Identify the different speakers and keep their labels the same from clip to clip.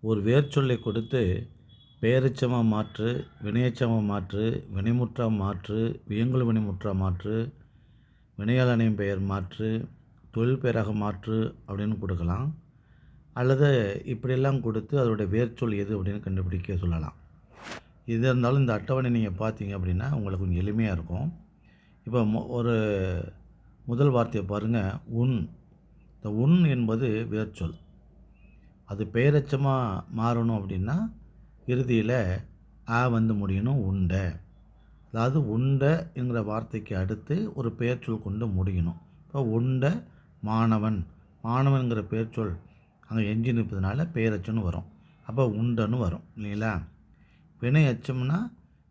Speaker 1: ஒரு வேர்ச்சொல்லை கொடுத்து பெயரெச்சமா மாற்று, வினையெச்சமா மாற்று, வினைமுற்றா மாற்று, வியங்கோள் வினைமுற்றா மாற்று, வினையாளனையும் பெயர் மாற்று, தொழில் பெயராக மாற்று அப்படின்னு கொடுக்கலாம். அல்லது இப்படியெல்லாம் கொடுத்து அதோடைய வேர்ச்சொல் எது அப்படின்னு கண்டுபிடிக்க சொல்லலாம். இது இருந்தாலும் இந்த அட்டவணை நீங்கள் பார்த்தீங்க அப்படின்னா உங்களுக்கு கொஞ்சம் எளிமையாக இருக்கும். இப்போ ஒரு முதல் வார்த்தையை பாருங்கள், உன். இந்த உன் என்பது வேர்ச்சொல். அது பெயரெச்சமாக மாறணும் அப்படின்னா இறுதியில் வந்து முடியணும், உண்ட. அதாவது உண்ட என்கிற வார்த்தைக்கு அடுத்து ஒரு பெயர்ச்சொல் கொண்டு முடியணும். இப்போ உண்ட மாணவன், மாணவன்கிற பெயர்ச்சொல் அங்கே எஞ்சி நிற்பதுனால பெயரெச்சம்னு வரும். அப்போ உண்டன்னு வரும் இல்லைங்களா. வினை எச்சம்னா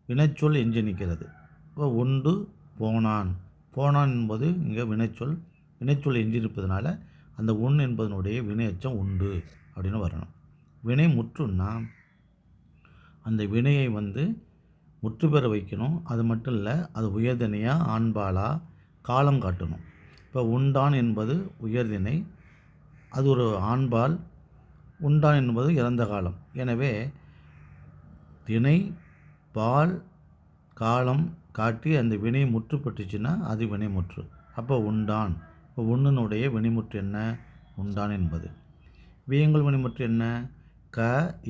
Speaker 1: வினைச்சொல் எஞ்சி நிற்கிறது. இப்போ உண்டு போனான், போனான் என்பது இங்கே வினைச்சொல், வினைச்சொல் எஞ்சி நிற்பதுனால அந்த உன் என்பதனுடைய வினை எச்சம் உண்டு அப்படின்னு வரணும். வினை முற்றுன்னா அந்த வினையை முற்று பெற வைக்கணும். அது மட்டும் இல்லை, அது உயர்திணையா ஆண்பாலா காலம் காட்டணும். இப்போ உண்டான் என்பது உயர்திணை, அது ஒரு ஆண்பால். உண்டான் என்பது இறந்த காலம். எனவே திணை பால் காலம் காட்டி அந்த வினை முற்று பெற்றுச்சுன்னா அது வினைமுற்று. அப்போ உண்டான். இப்போ உன்னுடைய வினைமுற்று என்ன? உண்டான் என்பது. வியங்கோள் வினைமுற்று என்ன? க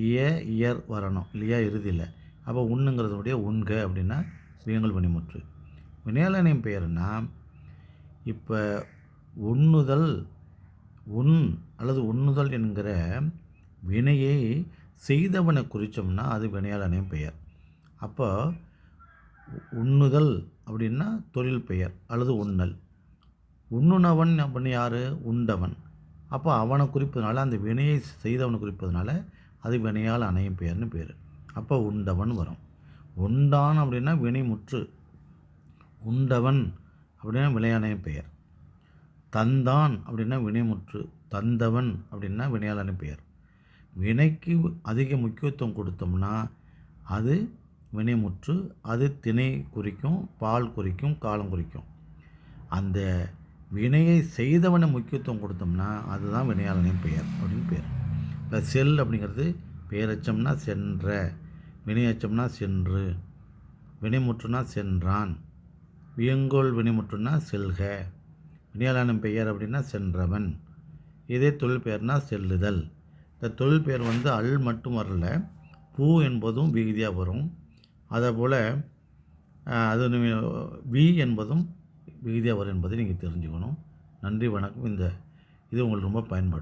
Speaker 1: இய இயர் வரணும் இல்லையா இறுதியில். அப்போ உண்ணுங்கிறதுனுடைய உண்க அப்படின்னா வியங்கோள் வினைமுற்று. வினையாளனின் பெயர்னா இப்போ உண்ணுதல், உண் அல்லது உண்ணுதல் என்கிற வினையை செய்தவனை குறித்தோம்னா அது வினையாளனின் பெயர். அப்போ உண்ணுதல் அப்படின்னா தொழில் பெயர் அல்லது உண்ணல். உண்ணுனவன் அப்படின்னு யார்? உண்டவன். அப்போ அவனை குறிப்பதனால, அந்த வினையை செய்தவனை குறிப்பதனால அது வினையால் அணையும் பெயர்னு பேர். அப்போ உண்டவன் வரும். உண்டான் அப்படின்னா வினைமுற்று, உண்டவன் அப்படின்னா வினையாளனின் பெயர். தந்தான் அப்படின்னா வினைமுற்று, தந்தவன் அப்படின்னா வினையாளனின் பெயர். வினைக்கு அதிக முக்கியத்துவம் கொடுத்தோம்னா அது வினைமுற்று, அது திணை குறிக்கும், பால் குறிக்கும், காலம் குறிக்கும். அந்த வினையை செய்தவனை முக்கியத்துவம் கொடுத்தோம்னா அதுதான் வினையாளனின் பெயர் அப்படின்னு பேர். இப்போ செல் அப்படிங்கிறது பெயரெச்சம்னா சென்ற, வினையச்சம்னா சென்று, வினைமுற்றுனா சென்றான், வியங்கோள் வினைமுற்றுனா செல்க, வினையாளனின் பெயர் அப்படின்னா சென்றவன். இதே தொழில் பெயர்னா செல்லுதல். இந்த தொழில் பெயர் அல் மட்டும் வரல, பூ என்பதும் விகுதியாக வரும். அதே போல் அது வி என்பதும் விகுதியாக வரும் என்பதை நீங்கள் தெரிஞ்சுக்கணும். நன்றி, வணக்கம். இது உங்களுக்கு ரொம்ப பயன்படும்.